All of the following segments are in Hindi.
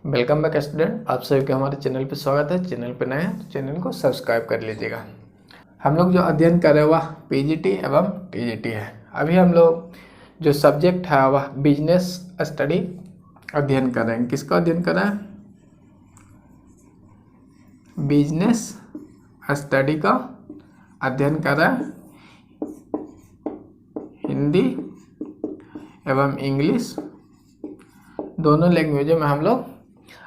वेलकम बैक स्टूडेंट, आप सभी का हमारे चैनल पर स्वागत है। चैनल पर नए हैं तो चैनल को सब्सक्राइब कर लीजिएगा। हम लोग जो अध्ययन कर रहे हैं वह पीजीटी एवं टीजीटी है। अभी हम लोग जो सब्जेक्ट है वह बिजनेस स्टडी अध्ययन कर रहे हैं। किसका अध्ययन कर रहे हैं? बिजनेस स्टडी का अध्ययन कर रहे हैं। हिंदी एवं इंग्लिश दोनों लैंग्वेजों में हम लोग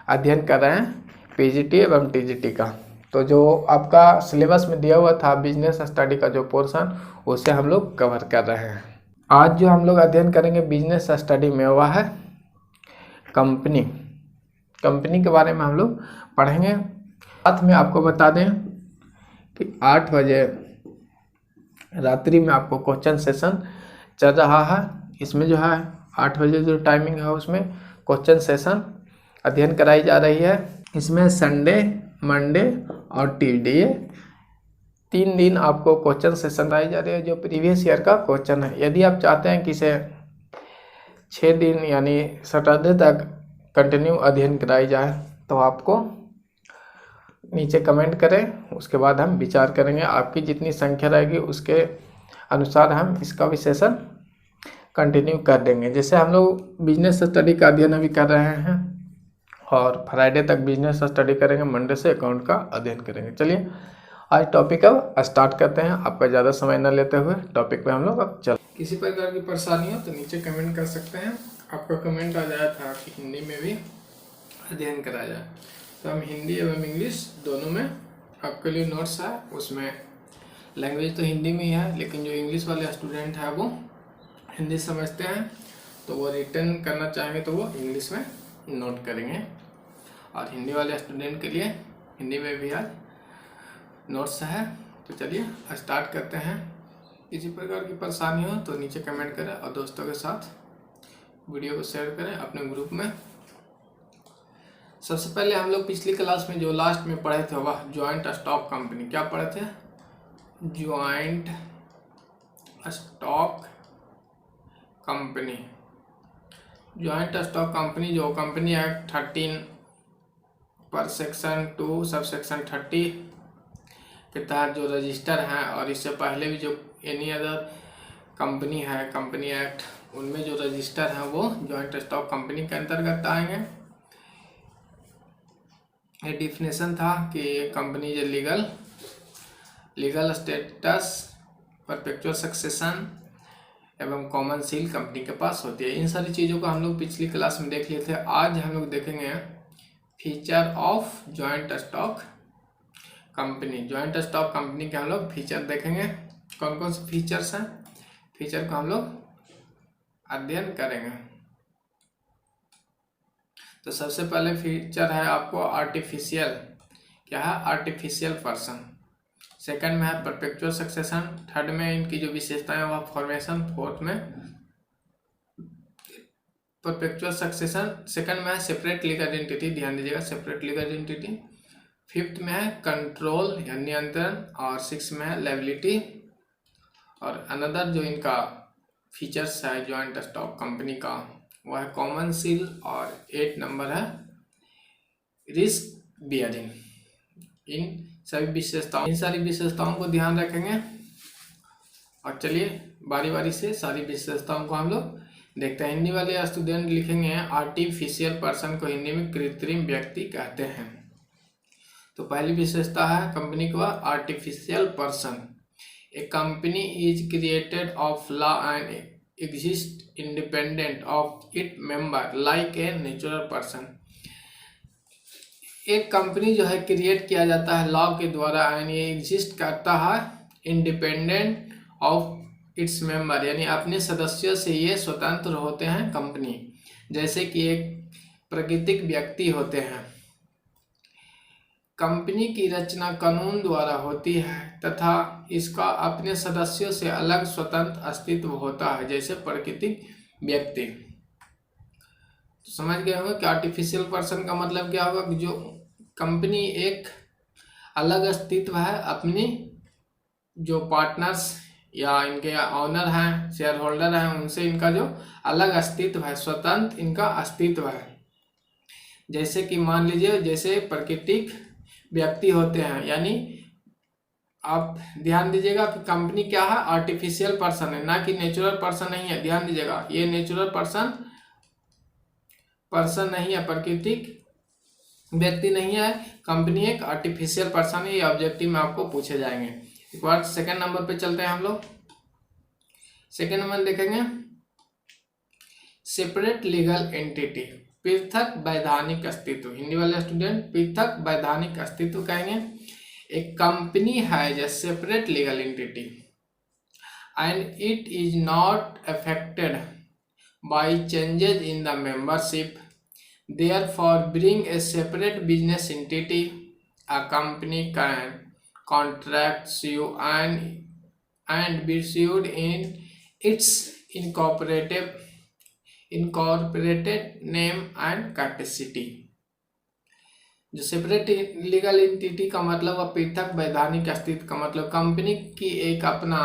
अध्ययन कर रहे हैं पीजीटी एवं टीजीटी का। तो जो आपका सिलेबस में दिया हुआ था बिजनेस स्टडी का जो पोर्शन, उसे हम लोग कवर कर रहे हैं। आज जो हम लोग अध्ययन करेंगे बिजनेस स्टडी में वह है कंपनी के बारे में हम लोग पढ़ेंगे। साथ में आपको बता दें कि 8 बजे रात्रि में आपको क्वेश्चन सेशन चल रहा है। इसमें जो है 8 बजे जो टाइमिंग है उसमें क्वेश्चन सेशन अध्ययन कराई जा रही है। इसमें संडे, मंडे और ट्यूसडे, ये 3 दिन आपको क्वेश्चन सेशन कराई जा रही है जो प्रीवियस ईयर का क्वेश्चन है। यदि आप चाहते हैं कि इसे 6 दिन यानी सैटरडे तक कंटिन्यू अध्ययन कराई जाए तो आपको नीचे कमेंट करें, उसके बाद हम विचार करेंगे। आपकी जितनी संख्या रहेगी उसके अनुसार हम इसका भी सेशन कंटिन्यू कर देंगे। जैसे हम लोग बिजनेस स्टडी का अध्ययन अभी कर रहे हैं और फ्राइडे तक बिजनेस स्टडी करेंगे, मंडे से अकाउंट का अध्ययन करेंगे। चलिए आज टॉपिक अब स्टार्ट करते हैं। आपका ज़्यादा समय न लेते हुए टॉपिक पे हम लोग अब चल। किसी प्रकार की परेशानी हो तो नीचे कमेंट कर सकते हैं। आपका कमेंट आ जाया था कि हिंदी में भी अध्ययन कराया जाए, तो हम हिंदी एवं इंग्लिश दोनों में आपके लिए नोट्स है। उसमें लैंग्वेज तो हिंदी में ही है, लेकिन जो इंग्लिश वाले स्टूडेंट हैं वो हिंदी समझते हैं तो वो रिटर्न करना चाहेंगे तो वो इंग्लिश में नोट करेंगे, और हिंदी वाले स्टूडेंट के लिए हिंदी में भी आज नोट्स है। तो चलिए स्टार्ट करते हैं। किसी प्रकार की परेशानी हो तो नीचे कमेंट करें और दोस्तों के साथ वीडियो को शेयर करें अपने ग्रुप में। सबसे पहले हम लोग पिछली क्लास में जो लास्ट में पढ़े थे वह ज्वाइंट स्टॉक कंपनी। क्या पढ़े थे? Joint stock company. Joint stock company जो कंपनी एक्ट 13 पर सेक्शन 2 सब सेक्शन 30 के तहत जो रजिस्टर हैं, और इससे पहले भी जो एनी अदर कंपनी है कंपनी एक्ट, उनमें जो रजिस्टर हैं वो ज्वाइंट स्टॉक कंपनी के अंतर्गत आएंगे। ये डिफिनेशन था कि कंपनी जो लीगल स्टेटस, परपेचुअल सक्सेशन एवं कॉमन सील कंपनी के पास होती है। इन सारी चीज़ों को हम लोग पिछली क्लास में देख लिए थे। आज हम लोग देखेंगे feature of joint stock company. Joint stock company के हम लोग फीचर देखेंगे। कौन कौन से फीचर्स हैं, फीचर को हम लोग अध्ययन करेंगे। तो सबसे पहले फीचर है आपको आर्टिफिशियल। क्या है? Artificial person. सेकंड में है परपेचुअल सक्सेशन। थर्ड में इनकी जो विशेषताएं हैं वह फॉर्मेशन। फोर्थ में परपेचुअल सक्सेशन। सेकंड में है सेपरेट लीगल एंटिटी, ध्यान दीजिएगा सेपरेट लीगल एंटिटी। फिफ्थ में है कंट्रोल या नियंत्रण, और 6 में है लायबिलिटी। और अनदर जो इनका फीचर्स है ज्वाइंट स्टॉक कंपनी का वह है कॉमन सील, और 8 नंबर है रिस्क बियरिंग। इन सारी विशेषताओं को ध्यान रखेंगे। और चलिए बारी बारी से सारी विशेषताओं को हम लोग देखते हैं। हिंदी वाले स्टूडेंट लिखेंगे आर्टिफिशियल पर्सन को हिंदी में कृत्रिम व्यक्ति कहते हैं। तो पहली विशेषता है कंपनी का artificial person. A company is created of law and exist independent of it member like a natural person. एक कंपनी जो है क्रिएट किया जाता है लॉ के द्वारा, यानी एग्जिस्ट करता है इंडिपेंडेंट ऑफ इट्स मेंबर, यानी अपने सदस्यों से ये स्वतंत्र होते हैं कंपनी, जैसे कि एक प्राकृतिक व्यक्ति होते हैं। कंपनी की रचना कानून द्वारा होती है तथा इसका अपने सदस्यों से अलग स्वतंत्र अस्तित्व होता है, जैसे प्राकृतिक व्यक्ति। तो समझ गए होंगे कि आर्टिफिशियल पर्सन का मतलब क्या होगा कि जो कंपनी एक अलग अस्तित्व है, अपनी जो पार्टनर्स या इनके ऑनर हैं, शेयर होल्डर हैं, उनसे इनका जो अलग अस्तित्व है, स्वतंत्र इनका अस्तित्व है। जैसे कि मान लीजिए जैसे प्राकृतिक व्यक्ति होते हैं, यानी आप ध्यान दीजिएगा कि कंपनी क्या है, आर्टिफिशियल पर्सन है, ना कि नेचुरल पर्सन नहीं है। ध्यान दीजिएगा, ये नेचुरल पर्सन नहीं है, प्राकृतिक व्यक्ति नहीं है, कंपनी एक आर्टिफिशियल पर्सन है। ये ऑब्जेक्टिव में आपको पूछे जाएंगे। एक बार सेकंड नंबर पे चलते हैं हम लोग। सेकंड नंबर देखेंगे सेपरेट लीगल एंटिटी, पृथक वैधानिक अस्तित्व। हिंदी वाले स्टूडेंट पृथक वैधानिक अस्तित्व कहेंगे। एक कंपनी है जो separate legal entity and it is not affected by changes in the membership, therefore being a separate business entity, a company can contract, sue and be sued in its incorporated name and capacity। जो सेपरेट लीगल एंटिटी का मतलब है पृथक वैधानिक अस्तित्व का मतलब कंपनी की एक अपना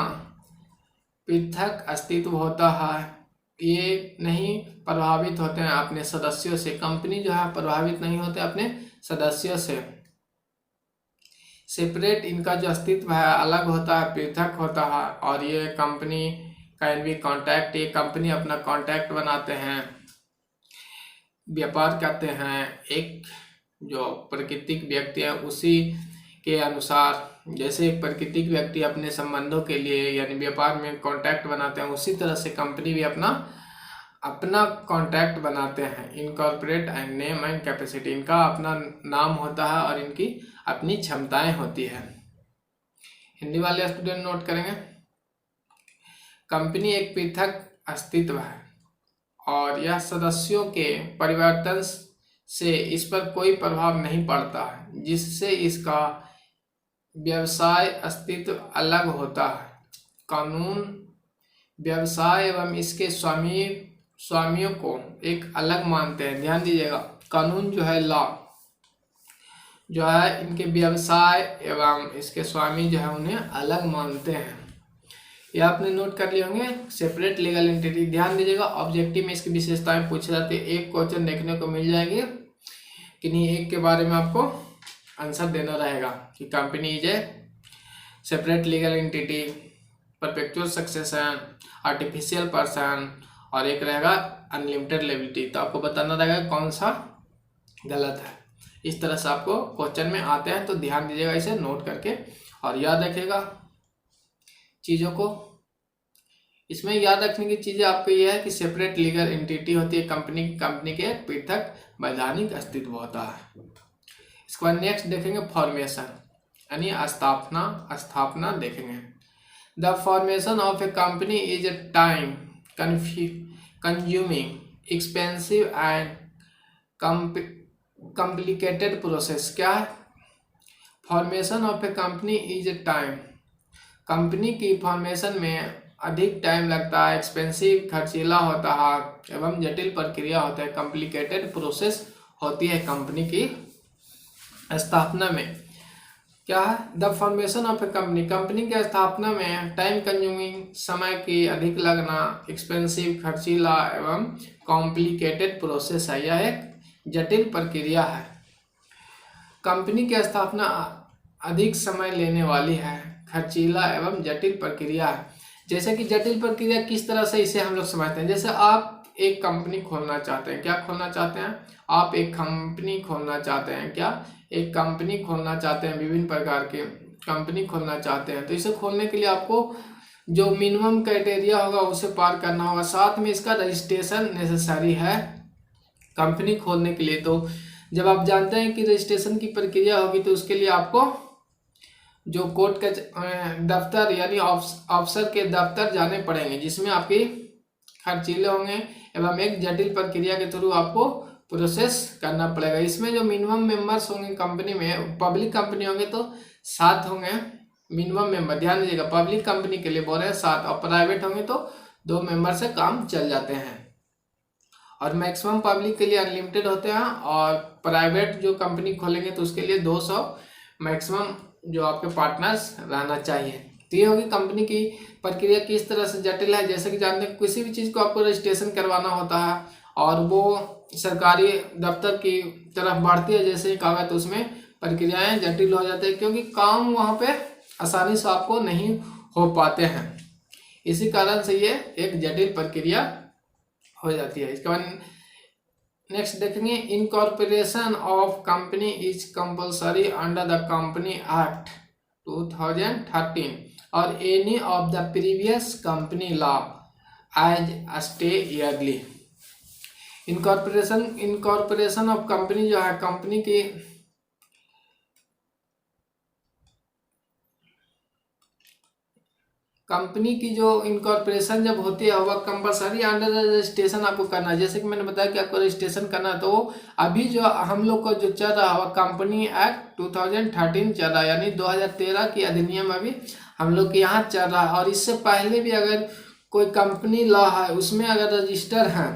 पृथक अस्तित्व होता है, ये नहीं प्रभावित होते हैं अपने सदस्यों से। कंपनी जो है प्रभावित नहीं होते अपने सदस्यों से। सेपरेट इनका जो अस्तित्व है अलग होता है, पृथक होता है। और ये कंपनी कैन बी कॉन्टैक्ट, ये कंपनी अपना कॉन्टैक्ट बनाते हैं, व्यापार करते हैं एक जो प्राकृतिक व्यक्ति है उसी के अनुसार। जैसे एक प्राकृतिक व्यक्ति अपने संबंधों के लिए यानी व्यापार में कॉन्टैक्ट बनाते हैं, उसी तरह से कंपनी भी अपना कॉन्टैक्ट बनाते हैं। Incorporate and name and capacity, इनका अपना नाम होता है और इनकी अपनी क्षमताएं होती है। हिंदी वाले स्टूडेंट नोट करेंगे, कंपनी एक पृथक अस्तित्व है और यह सदस्यों के परिवर्तन से इस पर कोई प्रभाव नहीं पड़ता है, जिससे इसका व्यवसाय अस्तित्व अलग होता है। कानून व्यवसाय एवं इसके स्वामियों को एक अलग मानते हैं। ध्यान दीजिएगा, कानून जो है लॉ जो है इनके व्यवसाय एवं इसके स्वामी जो है उन्हें अलग मानते हैं। ये आपने नोट कर लिए होंगे सेपरेट लीगल एंटिटी। ध्यान दीजिएगा, ऑब्जेक्टिव में इसकी विशेषताएं पूछे जाती है। एक क्वेश्चन देखने को मिल जाएंगे कि नहीं, एक के बारे में आपको आंसर देना रहेगा कि company is a separate legal entity, perpetual succession, artificial person और एक रहेगा अनलिमिटेड लायबिलिटी। तो आपको बताना रहेगा कौन सा गलत है। इस तरह से आपको क्वेश्चन में आते हैं, तो ध्यान दीजिएगा, इसे नोट करके और याद रखिएगा चीज़ों को। इसमें याद रखने की चीज़ें आपको यह है कि सेपरेट लीगल एंटिटी होती है कंपनी के पृथक वैधानिक अस्तित्व होता है। इसके बाद नेक्स्ट देखेंगे फॉर्मेशन यानी स्थापना देखेंगे। The formation of A company is a time consuming expensive and complicated process. क्या है? Formation of A company is a time, company की फॉर्मेशन में अधिक टाइम लगता है, एक्सपेंसिव खर्चीला होता है एवं जटिल प्रक्रिया होता है, कॉम्प्लिकेटेड प्रोसेस होती है कंपनी की स्थापना में। क्या है? The formation of A company की स्थापना में टाइम कंज्यूमिंग, समय की अधिक लगना, एक्सपेंसिव खर्चीला एवं कॉम्प्लिकेटेड प्रोसेस है, यह एक जटिल प्रक्रिया है। कंपनी की स्थापना अधिक समय लेने वाली है, खर्चीला एवं जटिल प्रक्रिया है। जैसे कि जटिल प्रक्रिया किस तरह से इसे हम लोग समझते हैं, जैसे आप एक कंपनी खोलना चाहते हैं। क्या खोलना चाहते हैं? आप एक कंपनी खोलना चाहते हैं। क्या? एक कंपनी खोलना चाहते हैं, विभिन्न प्रकार के कंपनी खोलना चाहते हैं। तो इसे खोलने के लिए आपको जो मिनिमम क्राइटेरिया होगा उसे पार करना होगा, साथ में इसका रजिस्ट्रेशन नेसेसरी है कंपनी खोलने के लिए। तो जब आप जानते हैं कि रजिस्ट्रेशन की प्रक्रिया होगी तो उसके लिए आपको जो कोर्ट के दफ्तर यानी अफसर के दफ्तर जाने पड़ेंगे, जिसमें आपके खर्चीले होंगे एवं एक जटिल प्रक्रिया के थ्रू आपको प्रोसेस करना पड़ेगा। इसमें जो मिनिमम मेंबर्स होंगे कंपनी में, पब्लिक कंपनी होंगे तो 7 होंगे मिनिमम मेंबर। ध्यान दीजिएगा, पब्लिक कंपनी के लिए बोल रहे हैं 7, और प्राइवेट होंगे तो 2 मेंबर से काम चल जाते हैं। और मैक्सिमम पब्लिक के लिए अनलिमिटेड होते हैं, और प्राइवेट जो कंपनी खोलेंगे तो उसके लिए 200 मैक्सिमम जो आपके पार्टनर्स रहना चाहिए। तो ये होगी कंपनी की प्रक्रिया किस तरह से जटिल है। जैसे कि जानते हैं किसी भी चीज़ को आपको रजिस्ट्रेशन करवाना होता है और वो सरकारी दफ्तर की तरफ बढ़ती है जैसे कागज, तो उसमें प्रक्रियाएं जटिल हो जाती है, क्योंकि काम वहाँ पे आसानी से आपको नहीं हो पाते हैं। इसी कारण से ये एक जटिल प्रक्रिया हो जाती है। इसके बाद नेक्स्ट देखेंगे, incorporation of company is compulsory under the company act 2013 और any of the previous company law as stay yearly. Incorporation of company जो है, कंपनी की जो इनकॉर्पोरेशन जब होती है वह कंपलसरी अंडर रजिस्ट्रेशन आपको करना है। जैसे कि मैंने बताया कि आपको रजिस्ट्रेशन करना है, तो अभी जो हम लोग को जो चल रहा है वह कंपनी एक्ट 2013 चल रहा है, यानी 2013 की अधिनियम अभी हम लोग के यहाँ चल रहा है। और इससे पहले भी अगर कोई कंपनी लॉ है उसमें अगर रजिस्टर है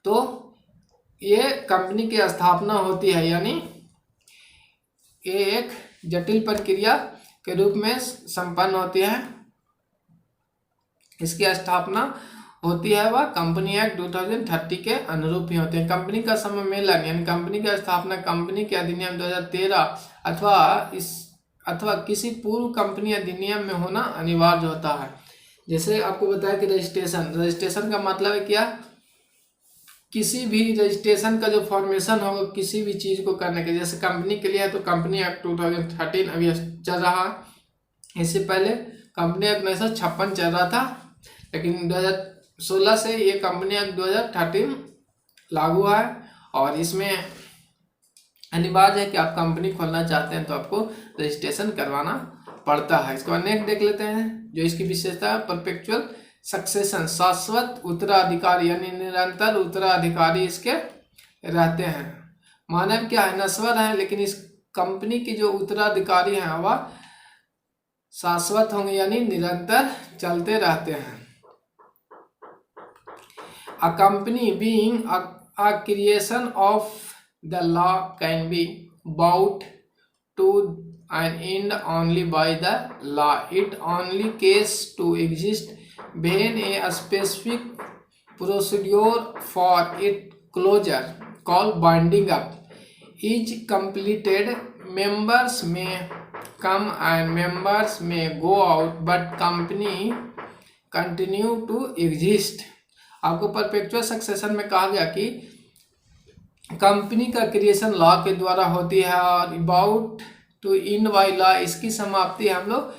तो ये कंपनी की स्थापना होती है, यानी ये एक जटिल प्रक्रिया के रूप में संपन्न होती है। इसकी स्थापना होती है वह कंपनी एक्ट 2030 के अनुरूप ही होते हैं। कंपनी का सम्मेलन यानी कंपनी की स्थापना कंपनी के अधिनियम 2013 अथवा किसी पूर्व कंपनी अधिनियम में होना अनिवार्य होता है। जैसे आपको बताया कि रजिस्ट्रेशन का मतलब है क्या, किसी भी रजिस्ट्रेशन का जो फॉर्मेशन होगा किसी भी चीज़ को करने के, जैसे कंपनी के लिए है तो कंपनी एक्ट 2013 अभी चल रहा है। इससे पहले कंपनी एक्ट 1956 चल रहा था, लेकिन 2016 से ये कंपनी एक्ट 2013 लागू है और इसमें अनिवार्य है कि आप कंपनी खोलना चाहते हैं तो आपको रजिस्ट्रेशन करवाना पड़ता है। इसके बाद नेक्स्ट देख लेते हैं जो इसकी विशेषता है, परपेचुअल सक्सेशन, शाश्वत उत्तराधिकारी यानी निरंतर उत्तराधिकारी इसके रहते हैं। मानव क्या है, नश्वर है, लेकिन इस कंपनी की जो उत्तराधिकारी हैं वह शाश्वत होंगे यानी निरंतर चलते रहते हैं। A company being a creation of the law can be brought to an end only by the law. It only case to exist when a specific procedure for its closure, called binding up, is completed. Members may come and members may go out, but company continue to exist. आपको परपेचुअल सक्सेशन में कहा गया कि कंपनी का क्रिएशन लॉ के द्वारा होती है और about to end by law, इसकी समाप्ति हम लोग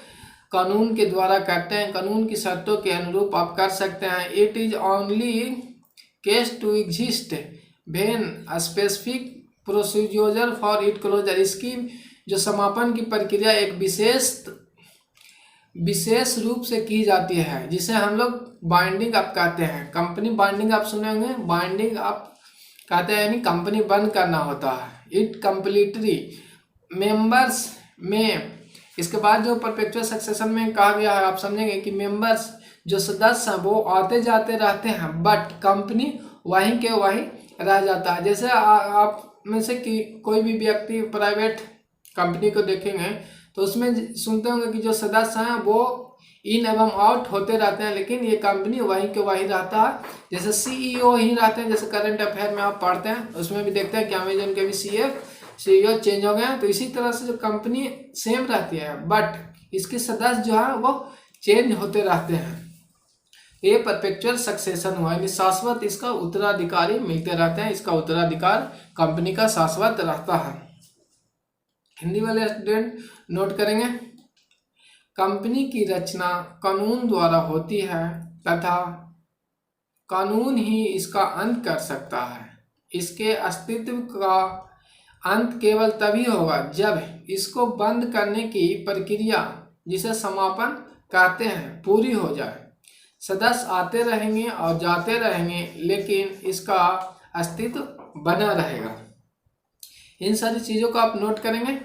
कानून के द्वारा करते हैं। कानून की शर्तों के अनुरूप आप कर सकते हैं। It is only case to exist when a specific procedure for it closure, इसकी जो समापन की प्रक्रिया एक विशेष रूप से की जाती है जिसे हम लोग बाइंडिंग अप कहते हैं। कंपनी बाइंडिंग अप सुने होंगे, बाइंडिंग अप कहते हैं यानी कंपनी बंद करना होता है। इट कंप्लीटली मेंबर्स में, इसके बाद जो परपेचुअल सक्सेशन में कहा गया है आप समझेंगे कि मेंबर्स जो सदस्य हैं वो आते जाते रहते हैं, बट कंपनी वहीं के वहीं रह जाता है। जैसे आप में से कि कोई भी व्यक्ति प्राइवेट कंपनी को देखेंगे तो उसमें सुनते होंगे कि जो सदस्य हैं वो इन एवं आउट होते रहते हैं, लेकिन ये कंपनी वहीं के वहीं रहता है। जैसे सीईओ ही रहते हैं, जैसे करंट अफेयर में आप पढ़ते हैं उसमें भी देखते हैं कि अमेजन के भी सीईओ चेंज हो गए हैं। तो इसी तरह से जो कंपनी सेम रहती है बट इसके सदस्य जो है वो चेंज होते रहते हैं। ये परपेचुअल सक्सेशन हुआ, यानी शाश्वत इसका उत्तराधिकारी मिलते रहते हैं, इसका उत्तराधिकार कंपनी का शाश्वत रहता है। हिंदी वाले स्टूडेंट नोट करेंगे, कंपनी की रचना कानून द्वारा होती है तथा कानून ही इसका अंत कर सकता है। इसके अस्तित्व का अंत केवल तभी होगा जब इसको बंद करने की प्रक्रिया, जिसे समापन कहते हैं, पूरी हो जाए। सदस्य आते रहेंगे और जाते रहेंगे लेकिन इसका अस्तित्व बना रहेगा। इन सारी चीज़ों को आप नोट करेंगे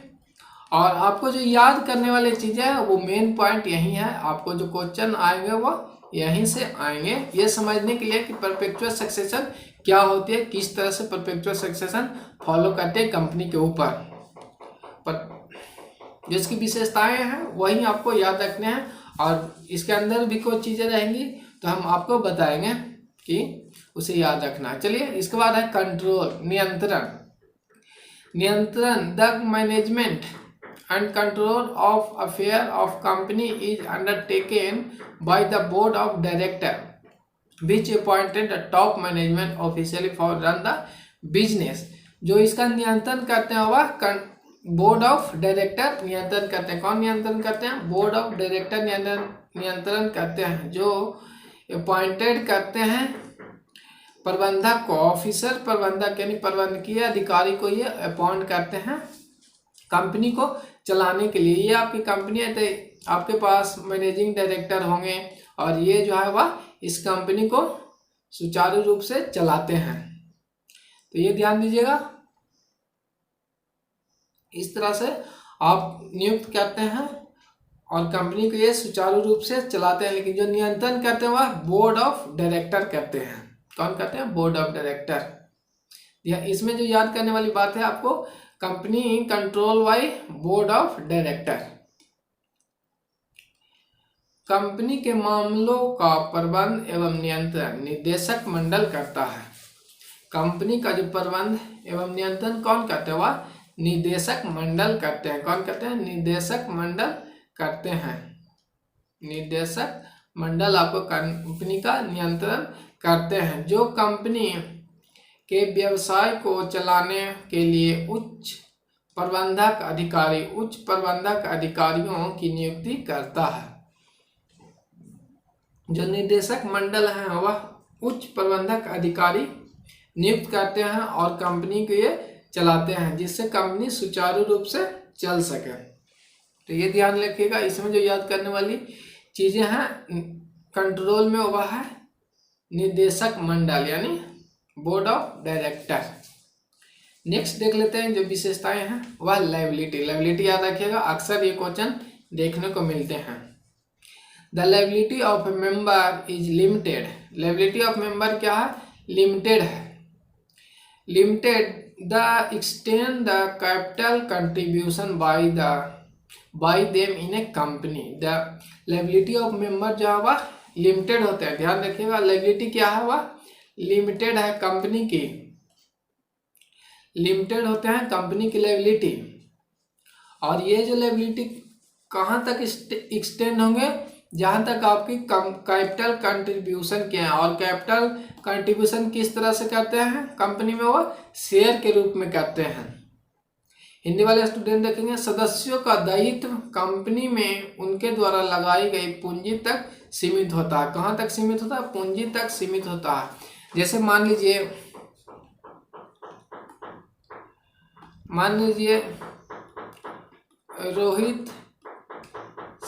और आपको जो याद करने वाली चीज़ें हैं वो मेन पॉइंट यही है। आपको जो क्वेश्चन आएंगे वो यहीं से आएंगे, ये समझने के लिए कि परपेचुअल सक्सेशन क्या होती है, किस तरह से परपेचुअल सक्सेशन फॉलो करते हैं कंपनी के ऊपर, पर जिसकी विशेषताएं हैं वही आपको याद रखने हैं और इसके अंदर भी कुछ चीज़ें रहेंगी तो हम आपको बताएंगे। कि उसे याद रखना है। चलिए, इसके बाद है कंट्रोल, नियंत्रण। नियंत्रण, the management and control of affair of company is undertaken by the board of director which appointed the top management officially for run the business। जो इसका नियंत्रण करते हैं वह बोर्ड ऑफ डायरेक्टर नियंत्रण करते हैं। कौन नियंत्रण करते हैं? बोर्ड ऑफ डायरेक्टर नियंत्रण करते हैं, जो अपॉइंटेड करते हैं प्रबंधक को। ऑफिसर प्रबंधक यानी प्रबंधकीय अधिकारी को ये अपॉइंट करते हैं कंपनी को चलाने के लिए। ये आपकी कंपनी है तो आपके पास मैनेजिंग डायरेक्टर होंगे और ये जो है वह इस कंपनी को सुचारू रूप से चलाते हैं। तो ये ध्यान दीजिएगा, इस तरह से आप नियुक्त करते हैं और कंपनी को ये सुचारू रूप से चलाते हैं। लेकिन जो नियंत्रण करते हैं वह बोर्ड ऑफ डायरेक्टर करते हैं। कौन करते हैं? Board of director. इसमें जो याद करने वाली बात है आपको, company control by board of director. Company के मामलों का प्रबंध एवं नियंत्रण निदेशक मंडल करता है। कंपनी का जो प्रबंध एवं नियंत्रण कौन करते हैं? वह निदेशक मंडल करते हैं। कौन करते हैं? निदेशक मंडल करते हैं। निदेशक मंडल आपको कंपनी का नियंत्रण करते हैं, जो कंपनी के व्यवसाय को चलाने के लिए उच्च प्रबंधक अधिकारियों की नियुक्ति करता है। जो निदेशक मंडल है वह उच्च प्रबंधक अधिकारी नियुक्त करते हैं और कंपनी को ये चलाते हैं, जिससे कंपनी सुचारू रूप से चल सके। तो ये ध्यान रखिएगा, इसमें जो याद करने वाली चीजें हैं कंट्रोल में वह है निदेशक मंडल यानी बोर्ड ऑफ डायरेक्टर। नेक्स्ट देख लेते हैं जो विशेषताएं हैं वह लायबिलिटी। लायबिलिटी याद रखिएगा, अक्सर ये क्वेश्चन देखने को मिलते हैं। The liability of A member is limited. Liability of member क्या है? लिमिटेड है। Limited the extend the capital contribution by them in a company. The liability of member जो है वह लिमिटेड होते हैं। ध्यान रखिएगा, लायबिलिटी क्या है? वह लिमिटेड है, कंपनी की लिमिटेड होते हैं कंपनी की लायबिलिटी। और ये जो लायबिलिटी कहाँ तक एक्सटेंड होंगे? जहां तक आपकी कैपिटल कंट्रीब्यूशन किए हैं। और कैपिटल कंट्रीब्यूशन किस तरह से करते हैं कंपनी में? वो शेयर के रूप में करते हैं। हिंदी वाले स्टूडेंट देखेंगे, सदस्यों का दायित्व कंपनी में उनके द्वारा लगाई गई पूंजी तक सीमित होता है। कहाँ तक सीमित होता है? पूंजी तक सीमित होता है। जैसे मान लीजिए रोहित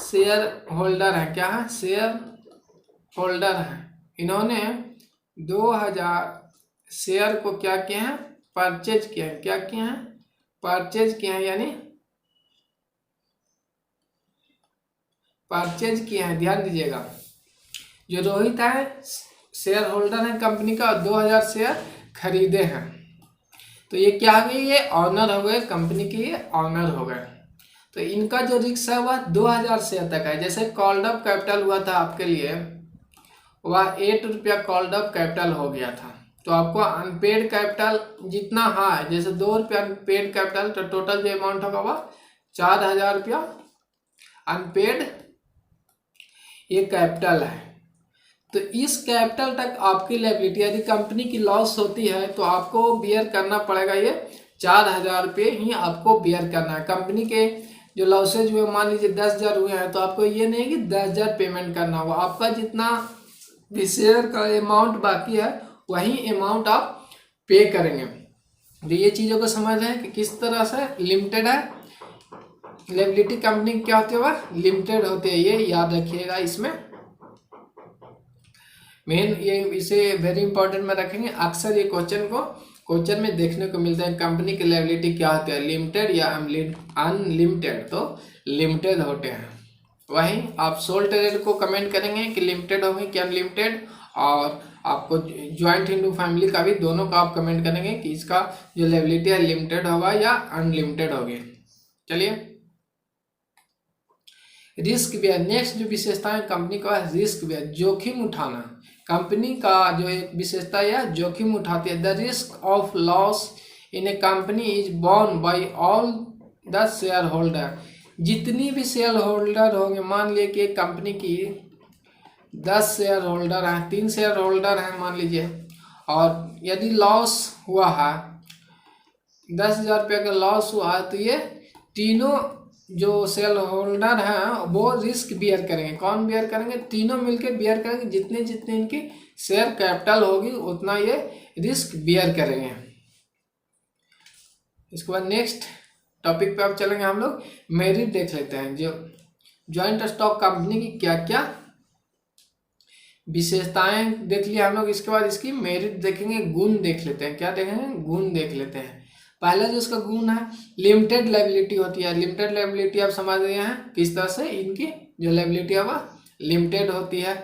शेयर होल्डर है। क्या है? शेयर होल्डर है। इन्होंने 2000 शेयर को क्या किए हैं? परचेज किए हैं। क्या किए हैं? परचेज किए हैं, यानी परचेज किए हैं। ध्यान दीजिएगा, जो रोहित है शेयर होल्डर है कंपनी का, 2000 शेयर खरीदे हैं। तो ये क्या हो गई? ये ऑनर हो गए, कंपनी के ये ऑनर हो गए। तो इनका जो रिस्क है वह 2000 शेयर तक है। जैसे कॉल्ड अप कैपिटल हुआ था आपके लिए, वह 8 रुपया कॉल्ड अप कैपिटल हो गया था। तो आपको अनपेड कैपिटल जितना है, जैसे 2 रुपया अनपेड कैपिटल, तो टोटल जो अमाउंट होगा वह 4000 रुपया अनपेड ये कैपिटल है। तो इस कैपिटल तक आपकी लायबिलिटी, यदि कंपनी की लॉस होती है तो आपको बियर करना पड़ेगा। ये 4000 रुपये ही आपको बियर करना है। कंपनी के जो लॉसेज हुए, मान लीजिए 10,000 हुए हैं, तो आपको ये नहीं कि 10,000 पेमेंट करना होगा। आपका जितना भी शेयर का अमाउंट बाकी है वही अमाउंट आप पे करेंगे। तो ये चीज़ों को समझ रहे हैं कि किस तरह से लिमिटेड है लायबिलिटी। कंपनी क्या होती है? वह लिमिटेड होती है। ये याद रखिएगा, इसमें मेन ये इसे वेरी इंपॉर्टेंट में रखेंगे। अक्सर ये क्वेश्चन में देखने को मिलता है कंपनी की लायबिलिटी क्या होती है, लिमिटेड या अनलिमिटेड। तो लिमिटेड होते हैं। वहीं आप सोल ट्रेड को कमेंट करेंगे कि लिमिटेड होंगे कि अनलिमिटेड, और आपको ज्वाइंट हिंदू फैमिली का भी, दोनों का आप कमेंट करेंगे कि इसका जो लायबिलिटी है लिमिटेड होगा या अनलिमिटेड होगी। चलिए, रिस्क बेयर। नेक्स्ट जो विशेषताएं कंपनी का है, रिस्क बेयर, जोखिम उठाना। कंपनी का जो एक विशेषता या जोखिम उठाती है। The risk of loss in a company is borne by all the shareholder. जितनी भी शेयर होल्डर होंगे, मान लीजिए कि एक कंपनी की 10 शेयर होल्डर हैं, 3 शेयर होल्डर हैं मान लीजिए, और यदि लॉस हुआ है 10,000 रुपये का लॉस हुआ है, तो ये तीनों जो शेयर होल्डर हैं वो रिस्क बियर करेंगे। कौन बियर करेंगे? तीनों मिलकर बियर करेंगे। जितने जितने इनकी शेयर कैपिटल होगी उतना ये रिस्क बियर करेंगे। इसके बाद नेक्स्ट टॉपिक पे अब चलेंगे हम लोग। मेरिट देख लेते हैं। जो जॉइंट स्टॉक कंपनी की क्या क्या विशेषताएं देख लिया हम लोग। इसके बाद इसकी मेरिट देखेंगे, गुण देख लेते हैं। क्या देखेंगे? गुण देख लेते हैं। पहला जो इसका गुण है, लिमिटेड लायबिलिटी होती है। लिमिटेड लायबिलिटी आप समझ रहे हैं किस तरह से इनकी जो लायबिलिटी है वह लिमिटेड होती है।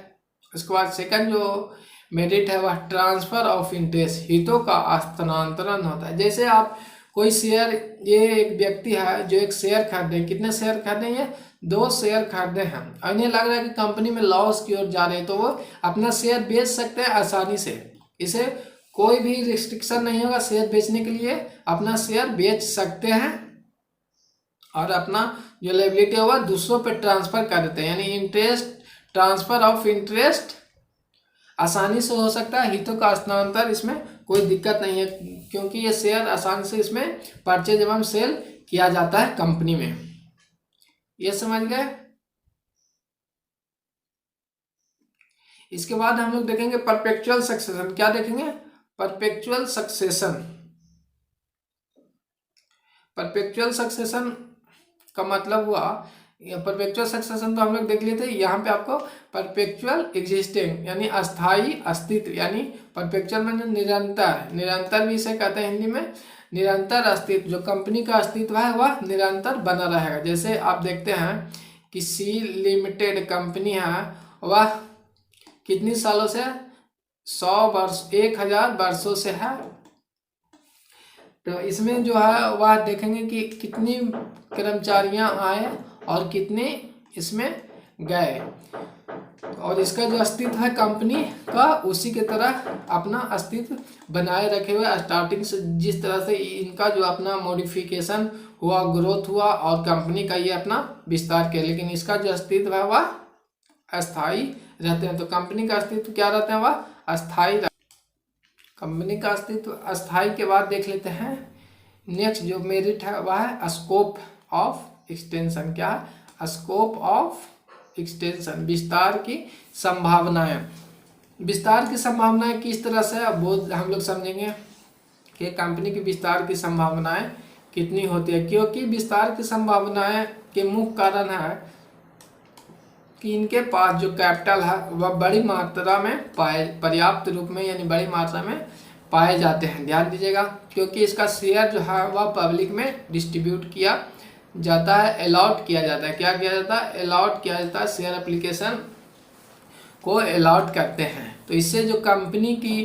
उसके बाद सेकंड जो मेरिट है वह ट्रांसफर ऑफ इंटरेस्ट, हितों का हस्तांतरण होता है। जैसे आप कोई शेयर, ये एक व्यक्ति है जो एक शेयर खरीदे, कितने शेयर खरीदे? ये 2 शेयर खरीदे हैं, और इन्हें लग रहा है कि कंपनी में लॉस की ओर जा रहे हैं, तो वो अपना शेयर बेच सकते हैं आसानी से। इसे कोई भी रिस्ट्रिक्शन नहीं होगा, शेयर बेचने के लिए अपना शेयर बेच सकते हैं और अपना जो लायबिलिटी होगा दूसरों पे ट्रांसफर कर देते हैं। यानी इंटरेस्ट, ट्रांसफर ऑफ इंटरेस्ट आसानी से हो सकता है। हितों का हस्तांतरण इसमें कोई दिक्कत नहीं है, क्योंकि ये शेयर आसानी से इसमें परचेज एवं सेल किया जाता है कंपनी में। ये समझ गए। इसके बाद हम लोग देखेंगे परपेचुअल सक्सेशन। क्या देखेंगे? Perpetual succession. परपेचुअल सक्सेशन का मतलब हुआ, परपेचुअल सक्सेशन तो हम लोग देख लिए थे। यहाँ पे आपको परपेचुअल एग्जिस्टिंग यानी अस्थाई अस्तित्व, यानी परपेचुअल में निरंतर, निरंतर भी इसे कहते हैं हिंदी में, निरंतर अस्तित्व। जो कंपनी का अस्तित्व है वह निरंतर बना रहेगा। जैसे आप देखते हैं कि सी लिमिटेड कंपनी है, वह कितनी सालों से? 100 वर्ष, 1000 वर्षों से है। तो इसमें जो है वह देखेंगे कि कितनी कर्मचारियां आए और कितने इसमें गए, और इसका जो अस्तित्व है कंपनी का उसी के तरह अपना अस्तित्व बनाए रखे हुए, स्टार्टिंग से जिस तरह से इनका जो अपना मॉडिफिकेशन हुआ, ग्रोथ हुआ और कंपनी का ये अपना विस्तार किया, लेकिन इसका जो अस्तित्व है वह अस्थाई रहते हैं। तो कंपनी का अस्तित्व क्या रहते हैं? वह अस्थाई। कंपनी का अस्तित्व अस्थाई के बाद देख लेते हैं नेक्स्ट जो मेरिट है वह है स्कोप ऑफ एक्सटेंशन। क्या है? स्कोप ऑफ एक्सटेंशन, विस्तार की संभावनाएं। विस्तार की संभावनाएं किस तरह से, अब वो हम लोग समझेंगे कि कंपनी की विस्तार की संभावनाएं कितनी होती है। क्योंकि विस्तार की संभावनाएं के मुख्य कारण है कि इनके पास जो कैपिटल है वह बड़ी मात्रा में पर्याप्त रूप में यानी बड़ी मात्रा में पाए जाते हैं। ध्यान दीजिएगा, क्योंकि इसका शेयर जो है वह पब्लिक में डिस्ट्रीब्यूट किया जाता है, अलॉट किया जाता है। क्या किया जाता है? अलॉट किया जाता है। शेयर एप्लीकेशन को अलॉट करते हैं। तो इससे जो कंपनी की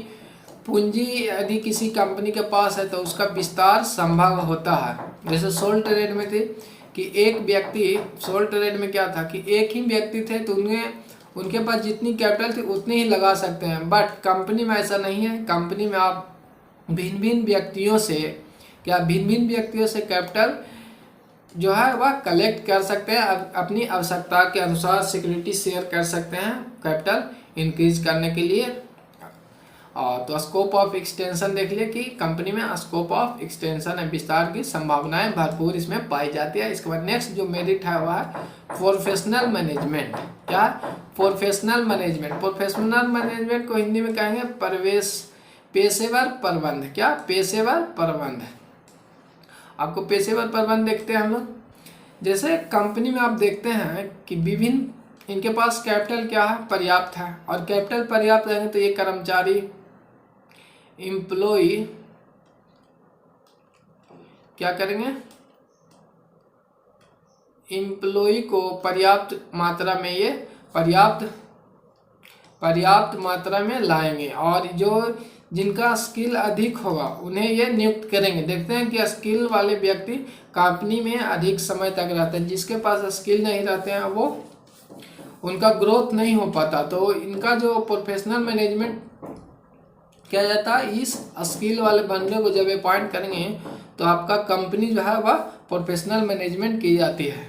पूंजी यदि किसी कंपनी के पास है तो उसका विस्तार संभव होता है। जैसे सोल ट्रेड में थी कि एक व्यक्ति, सोल ट्रेड में क्या था कि एक ही व्यक्ति थे, तो उनके पास जितनी कैपिटल थी उतनी ही लगा सकते हैं। बट कंपनी में ऐसा नहीं है। कंपनी में आप भिन्न भिन्न व्यक्तियों से, क्या भिन्न भिन्न व्यक्तियों से कैपिटल जो है वह कलेक्ट कर सकते हैं। अपनी आवश्यकता के अनुसार सिक्योरिटी शेयर कर सकते हैं कैपिटल इंक्रीज करने के लिए। और तो स्कोप ऑफ एक्सटेंशन देख लिए कि कंपनी में स्कोप ऑफ एक्सटेंशन है, विस्तार की संभावनाएं भरपूर इसमें पाई जाती है। इसके बाद नेक्स्ट जो मेरिट है वह है प्रोफेशनल मैनेजमेंट। क्या? Professional management. प्रोफेशनल मैनेजमेंट को हिंदी में कहेंगे पेशेवर प्रबंध। क्या? पेशेवर प्रबंध। आपको पेशेवर प्रबंध देखते हैं हम लोग। जैसे कंपनी में आप देखते हैं कि विभिन्न इनके पास कैपिटल क्या है? पर्याप्त है। और कैपिटल पर्याप्त रहेंगे तो ये कर्मचारी, एम्प्लॉय क्या करेंगे? एम्प्लॉय को पर्याप्त मात्रा में ये पर्याप्त मात्रा में लाएंगे, और जो जिनका स्किल अधिक होगा उन्हें ये नियुक्त करेंगे। देखते हैं कि स्किल वाले व्यक्ति कंपनी में अधिक समय तक रहते हैं। जिसके पास स्किल नहीं रहते हैं उनका ग्रोथ नहीं हो पाता। तो इनका जो प्रोफेशनल मैनेजमेंट किया जाता है, इस स्किल वाले बंदे को जब अपॉइंट करेंगे तो आपका कंपनी जो है वह प्रोफेशनल मैनेजमेंट की जाती है।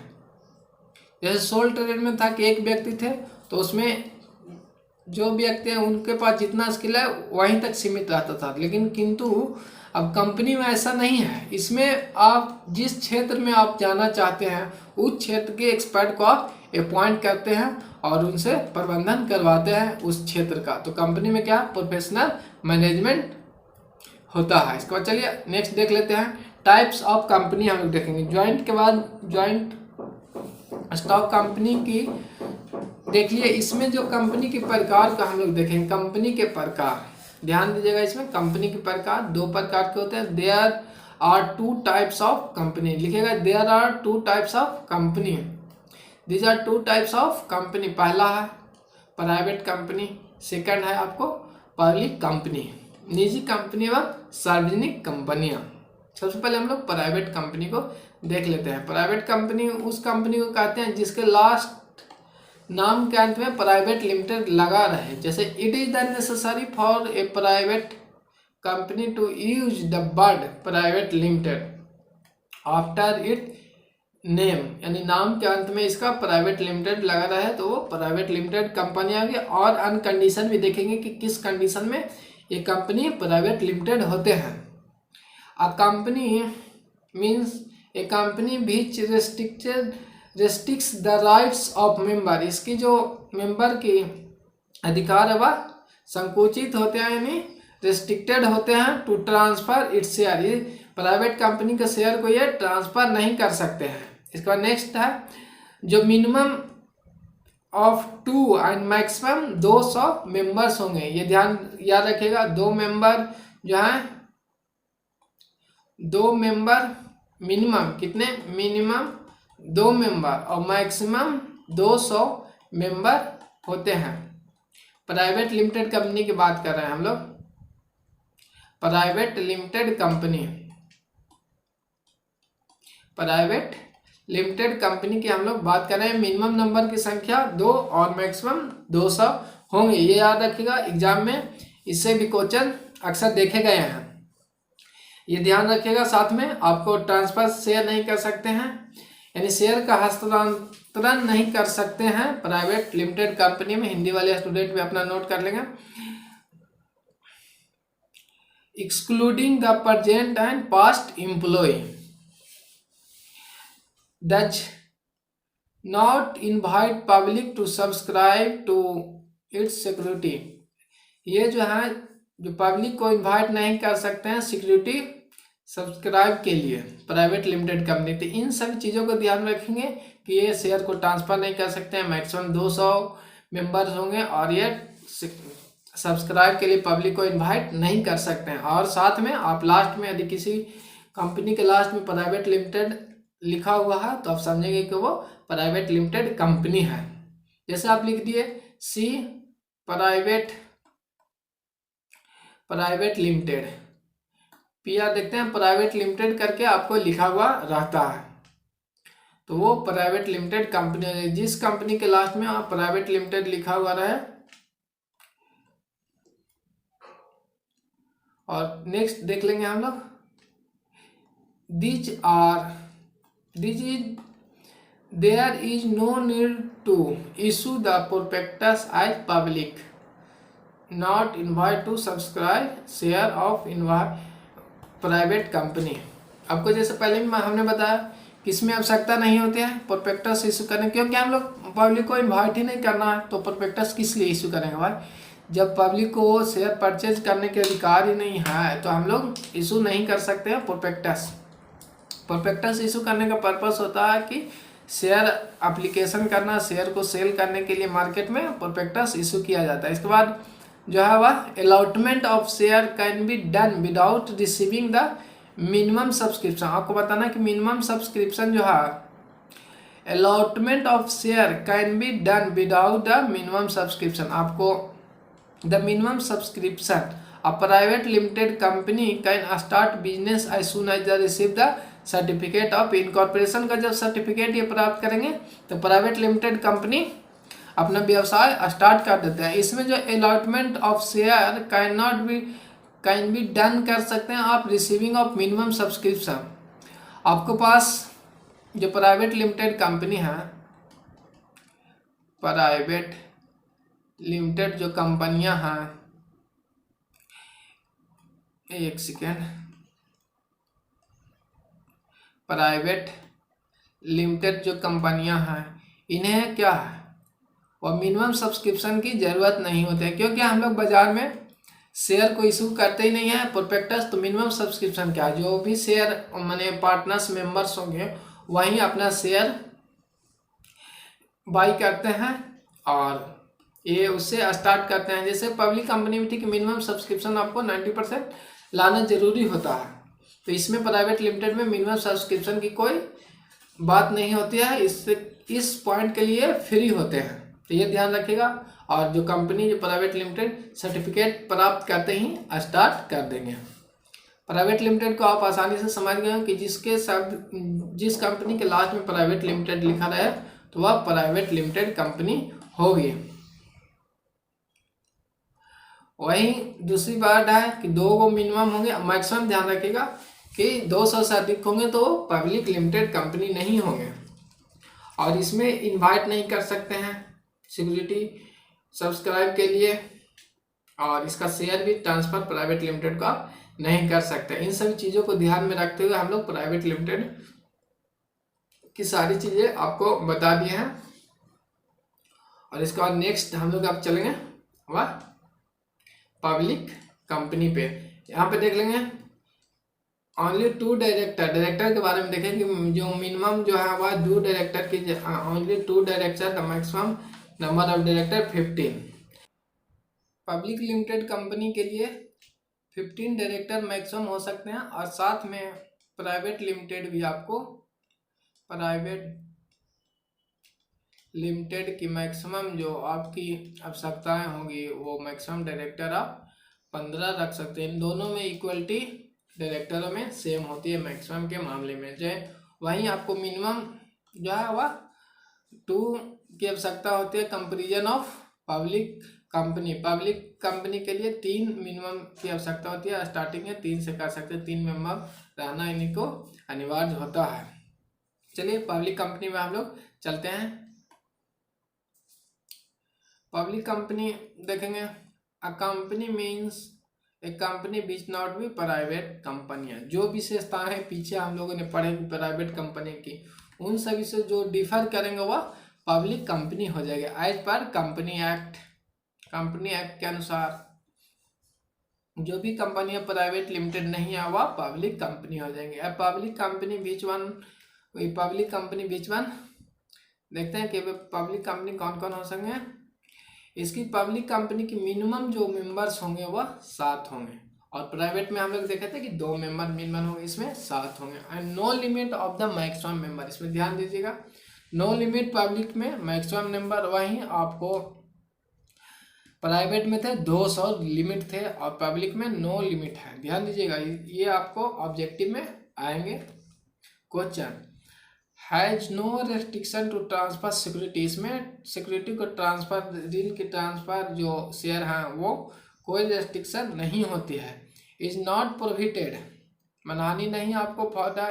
जैसे सोल ट्रेड में था कि एक व्यक्ति थे, तो उसमें जो व्यक्ति हैं उनके पास जितना स्किल है वहीं तक सीमित रहता था, लेकिन किंतु अब कंपनी में ऐसा नहीं है। इसमें आप जिस क्षेत्र में आप जाना चाहते हैं उस क्षेत्र के एक्सपर्ट को आप अपॉइंट करते हैं और उनसे प्रबंधन करवाते हैं उस क्षेत्र का। तो कंपनी में क्या प्रोफेशनल मैनेजमेंट होता है। इसके बाद चलिए नेक्स्ट देख लेते हैं टाइप्स ऑफ कंपनी। हम लोग देखेंगे ज्वाइंट के बाद ज्वाइंट स्टॉक कंपनी की देख लिए। इसमें जो कंपनी के प्रकार का हम लोग देखेंगे, कंपनी के प्रकार ध्यान दीजिएगा। इसमें कंपनी के प्रकार दो प्रकार के होते हैं। There are two types of company, लिखेगा there are two types of company, these are two types of company. पहला है प्राइवेट कंपनी, सेकंड है आपको पब्लिक कंपनी, निजी कंपनी व सार्वजनिक कंपनियां। सबसे पहले हम लोग प्राइवेट कंपनी को देख लेते हैं। प्राइवेट कंपनी उस कंपनी को कहते हैं जिसके लास्ट नाम के अंत में प्राइवेट लिमिटेड लगा रहे। जैसे it is the necessary for a private company to use the word private limited after it name, यानी नाम के अंत में इसका प्राइवेट लिमिटेड लगा रहा है तो वो प्राइवेट लिमिटेड कंपनी आ गई। और अन्य कंडीशन भी देखेंगे कि किस कंडीशन में ये कंपनी प्राइवेट लिमिटेड होते हैं। A company means A company which restricts the rights of member, इसकी जो मेंबर की अधिकार है वह संकुचित होते हैं, यानी रेस्ट्रिक्टेड होते हैं टू ट्रांसफर इट्स शेयर, ये प्राइवेट कंपनी के शेयर को ये ट्रांसफर नहीं कर सकते हैं। इसके बाद नेक्स्ट है जो minimum of 2 and maximum 200 members होंगे। ये ध्यान याद रखिएगा, दो मेंबर जो है, दो मेंबर मिनिमम कितने, मिनिमम 2 मेंबर और मैक्सिमम 200 मेंबर होते हैं। प्राइवेट लिमिटेड कंपनी की बात कर रहे हैं हम लोग, private limited company, private limited company की हम लोग बात कर रहे हैं। मिनिमम नंबर की संख्या 2 और मैक्सिमम 200 होंगे, ये याद रखिएगा। एग्जाम में इससे भी क्वेश्चन अक्सर देखे गए हैं, ये ध्यान रखिएगा। साथ में आपको ट्रांसफर शेयर नहीं कर सकते हैं, यानी शेयर का हस्तांतरण नहीं कर सकते हैं प्राइवेट लिमिटेड कंपनी में। हिंदी वाले स्टूडेंट भी अपना नोट कर लेंगे। Excluding the present and past employ does not invite public to subscribe to its security, ये जो है जो पब्लिक को इन्वाइट नहीं कर सकते हैं सिक्योरिटी सब्सक्राइब के लिए प्राइवेट लिमिटेड कंपनी। तो इन सभी चीज़ों को ध्यान रखेंगे कि ये शेयर को ट्रांसफर नहीं कर सकते हैं, मैक्सिमम 200 मेंबर्स होंगे और ये सब्सक्राइब के लिए पब्लिक को इन्वाइट नहीं कर सकते हैं। और साथ में आप लास्ट में यदि किसी कंपनी के लास्ट में प्राइवेट लिमिटेड लिखा हुआ है तो आप समझेंगे कि वो प्राइवेट लिमिटेड कंपनी है। जैसे आप लिख दिए सी प्राइवेट लिमिटेड, पीआर देखते हैं प्राइवेट लिमिटेड करके आपको लिखा हुआ रहता है, तो वो प्राइवेट लिमिटेड कंपनी है। जिस कंपनी के लास्ट में आप प्राइवेट लिमिटेड लिखा हुआ रहे। और नेक्स्ट देख लेंगे हम लोग, there is no need to issue the prospectus as public, not invite to subscribe share of private company। आपको जैसे पहले हमने बताया कि इसमें आवश्यकता नहीं होती है प्रोस्पेक्टस इशू करने, क्योंकि हम लोग पब्लिक को इन्वाइट ही नहीं करना है, तो प्रोस्पेक्टस किस लिए इशू करेंगे भाई। जब पब्लिक को शेयर परचेज करने के अधिकार ही नहीं है तो हम लोग इशू नहीं कर सकते हैं प्रोस्पेक्टस। प्रोस्पेक्टस इशू करने का पर्पस होता है कि शेयर एप्लीकेशन करना, शेयर को सेल करने के लिए मार्केट में प्रोस्पेक्टस इशू किया जाता है। इसके बाद जो है वह allotment of share can be done without receiving the minimum subscription. आपको बताना कि मिनिमम सब्सक्रिप्शन जो है, allotment of share can be done without the minimum subscription. आपको the minimum subscription a private limited company can start business as soon as the receive the certificate of incorporation का जब सर्टिफिकेट ये प्राप्त करेंगे तो प्राइवेट लिमिटेड कंपनी अपना व्यवसाय स्टार्ट कर देते हैं। इसमें जो allotment of share can be done कर सकते हैं आप रिसीविंग ऑफ मिनिमम सब्सक्रिप्शन। आपको पास जो प्राइवेट लिमिटेड कंपनी है, प्राइवेट लिमिटेड जो कंपनियां हैं, एक सेकेंड, प्राइवेट लिमिटेड जो कंपनियां हैं इन्हें क्या है, और मिनिमम सब्सक्रिप्शन की ज़रूरत नहीं होती है, क्योंकि हम लोग बाजार में शेयर को इशू करते ही नहीं है प्रोस्पेक्टस। तो मिनिमम सब्सक्रिप्शन क्या है, जो भी शेयर माने पार्टनर्स मेंबर्स होंगे वहीं अपना शेयर बाई करते हैं और ये उससे स्टार्ट करते हैं। जैसे पब्लिक कंपनी में थी कि मिनिमम सब्सक्रिप्शन आपको 90% लाना जरूरी होता है, तो इसमें प्राइवेट लिमिटेड में मिनिमम सब्सक्रिप्शन की कोई बात नहीं होती है, इस पॉइंट के लिए फ्री होते हैं, तो ये ध्यान रखिएगा। और जो कंपनी जो प्राइवेट लिमिटेड सर्टिफिकेट प्राप्त करते ही स्टार्ट कर देंगे। प्राइवेट लिमिटेड को आप आसानी से समझ गए हो कि जिस कंपनी के लास्ट में प्राइवेट लिमिटेड लिखा रहे तो वह प्राइवेट लिमिटेड कंपनी होगी। वहीं दूसरी बात है कि 2 मिनिमम होंगे, मैक्सिमम ध्यान रखिएगा कि 200 से अधिक होंगे तो पब्लिक लिमिटेड कंपनी नहीं होंगे। और इसमें इनवाइट नहीं कर सकते हैं सिक्योरिटी सब्सक्राइब के लिए, और इसका शेयर भी ट्रांसफर प्राइवेट लिमिटेड का नहीं कर सकते। इन सभी चीज़ों को ध्यान में रखते हुए हम लोग प्राइवेट लिमिटेड की सारी चीज़ें आपको बता दिए हैं। और इसके बाद नेक्स्ट हम लोग अब चलेंगे वह पब्लिक कंपनी पे। यहाँ पे देख लेंगे ओनली 2 डायरेक्टर के बारे में देखें कि जो मिनिमम जो है वह 2 डायरेक्टर की, only 2 director, the maximum number of director 15। Public limited company के लिए 15 डायरेक्टर मैक्सिमम हो सकते हैं। और साथ में प्राइवेट लिमिटेड भी आपको, प्राइवेट लिमिटेड की मैक्सिमम जो आपकी आवश्यकताएं होंगी वो मैक्सिमम डायरेक्टर आप 15 रख सकते हैं। इन दोनों में इक्वलिटी डायरेक्टरों में सेम होती है मैक्सिमम के मामले में। जो वहीं आपको मिनिमम जो है वह 2 की आवश्यकता होती है। कंपेरिजन ऑफ पब्लिक कंपनी के लिए 3 मिनिमम की आवश्यकता होती है। स्टार्टिंग में 3 से कर सकते हैं, 3 मेंबर रहना इन्हीं को अनिवार्य होता है। चलिए पब्लिक कंपनी में हम लोग चलते हैं। पब्लिक कंपनी देखेंगे, a company means A company which not be private कंपनियां। जो विशेषताएं पीछे हम लोगों ने पढ़े प्राइवेट कंपनी की, उन सभी से जो डिफर करेंगे वह पब्लिक कंपनी हो जाएगी एज पर कंपनी एक्ट के अनुसार। जो भी कंपनियां प्राइवेट लिमिटेड नहीं है वह पब्लिक कंपनी हो जाएंगे। अब पब्लिक कंपनी बीच वन देखते हैं कि पब्लिक कंपनी कौन कौन हो सकते हैं। इसकी पब्लिक कंपनी की मिनिमम जो मेंबर्स होंगे वह 7 होंगे, और प्राइवेट में हम लोग देखे थे कि 2 मेंबर मिनिमम होंगे, इसमें 7 होंगे। And no limit of the maximum member, इसमें ध्यान दीजिएगा, नो लिमिट पब्लिक में मैक्सिमम नंबर, वहीं आपको प्राइवेट में थे 200 लिमिट थे और पब्लिक में नो लिमिट है। ध्यान दीजिएगा, ये आपको ऑब्जेक्टिव में आएंगे question. Has no restriction to transfer security, इसमें सिक्योरिटी को ट्रांसफर, ऋण की ट्रांसफर जो शेयर हैं वो कोई रेस्ट्रिक्शन नहीं होती है। इज नॉट प्रोहिबिटेड, मनानी नहीं आपको for the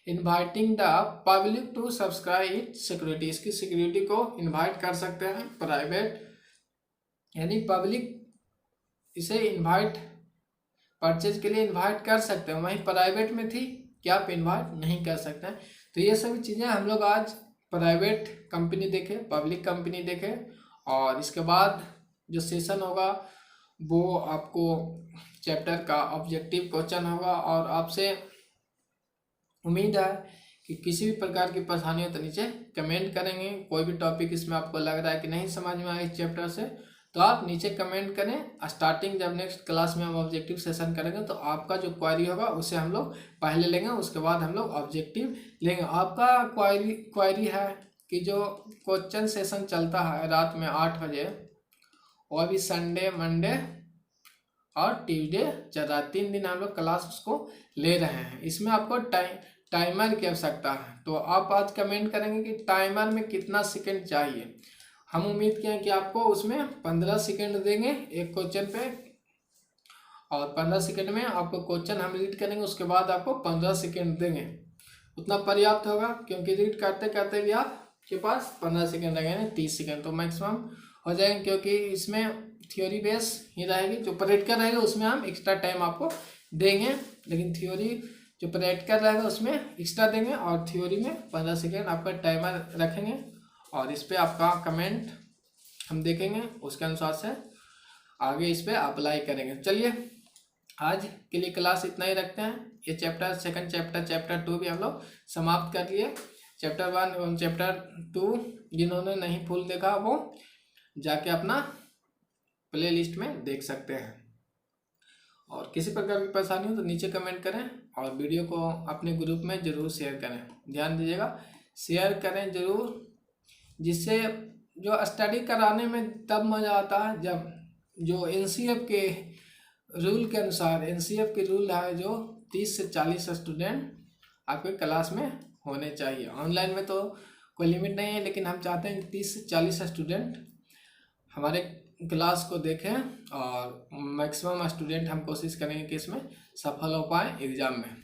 inviting the public to subscribe it security. इसकी सिक्योरिटी को इन्वाइट कर सकते हैं प्राइवेट, यानी पब्लिक इसे इन्वाइट परचेज के लिए इन्वाइट कर सकते हैं। वहीं प्राइवेट में थी कि आप इन्वाइट नहीं कर सकते हैं। तो ये सभी चीज़ें हम लोग आज प्राइवेट कंपनी देखे, पब्लिक कंपनी देखे, और इसके बाद जो सेशन होगा वो आपको चैप्टर का ऑब्जेक्टिव क्वेश्चन होगा। और आपसे उम्मीद है कि किसी भी प्रकार की परेशानी हो तो नीचे कमेंट करेंगे। कोई भी टॉपिक इसमें आपको लग रहा है कि नहीं समझ में आया इस चैप्टर से, तो आप नीचे कमेंट करें। स्टार्टिंग जब नेक्स्ट क्लास में हम ऑब्जेक्टिव सेशन करेंगे तो आपका जो क्वेरी होगा उसे हम लोग पहले लेंगे, उसके बाद हम लोग ऑब्जेक्टिव लेंगे। आपका क्वेरी है कि जो क्वेश्चन सेशन चलता है रात में 8 बजे, और भी संडे, मंडे और ट्यूसडे चल रहा है, 3 दिन हम लोग क्लास उसको ले रहे हैं। इसमें आपको टाइमर की आवश्यकता है, तो आप आज कमेंट करेंगे कि टाइमर में कितना सेकेंड चाहिए। हम उम्मीद किए कि आपको उसमें 15 सेकंड देंगे एक क्वेश्चन पे, और 15 सेकंड में आपको क्वेश्चन हम रीड करेंगे, उसके बाद आपको 15 सेकंड देंगे। उतना पर्याप्त होगा, क्योंकि रीड करते करते भी आपके पास 15 सेकंड लगेंगे, 30 सेकंड तो मैक्सिमम हो जाएंगे, क्योंकि इसमें थ्योरी बेस ही रहेगी। जो प्रैक्टिकल रहेगा उसमें हम एक्स्ट्रा टाइम आपको देंगे, लेकिन थ्योरी जो प्रैक्टिकल रहेगा उसमें एक्स्ट्रा देंगे, और थ्योरी में 15 सेकेंड आपका टाइमर रखेंगे, और इस पर आपका कमेंट हम देखेंगे, उसके अनुसार से आगे इस पर अप्लाई करेंगे। चलिए आज के लिए क्लास इतना ही रखते हैं। ये चैप्टर सेकंड चैप्टर 2 भी हम लोग समाप्त कर लिए। चैप्टर 1 एवं चैप्टर 2 जिन्होंने नहीं फुल देखा वो जाके अपना प्ले लिस्ट में देख सकते हैं। और किसी प्रकार की परेशानी हो तो नीचे कमेंट करें, और वीडियो को अपने ग्रुप में ज़रूर शेयर करें। ध्यान दीजिएगा, शेयर करें ज़रूर, जिससे जो स्टडी कराने में तब मज़ा आता है जब जो एनसीएफ के रूल के अनुसार, एनसीएफ के रूल है जो 30 से 40 स्टूडेंट आपके क्लास में होने चाहिए। ऑनलाइन में तो कोई लिमिट नहीं है, लेकिन हम चाहते हैं कि 30 से 40 स्टूडेंट हमारे क्लास को देखें, और मैक्सिमम स्टूडेंट हम कोशिश करेंगे कि इसमें सफल हो पाए एग्ज़ाम में।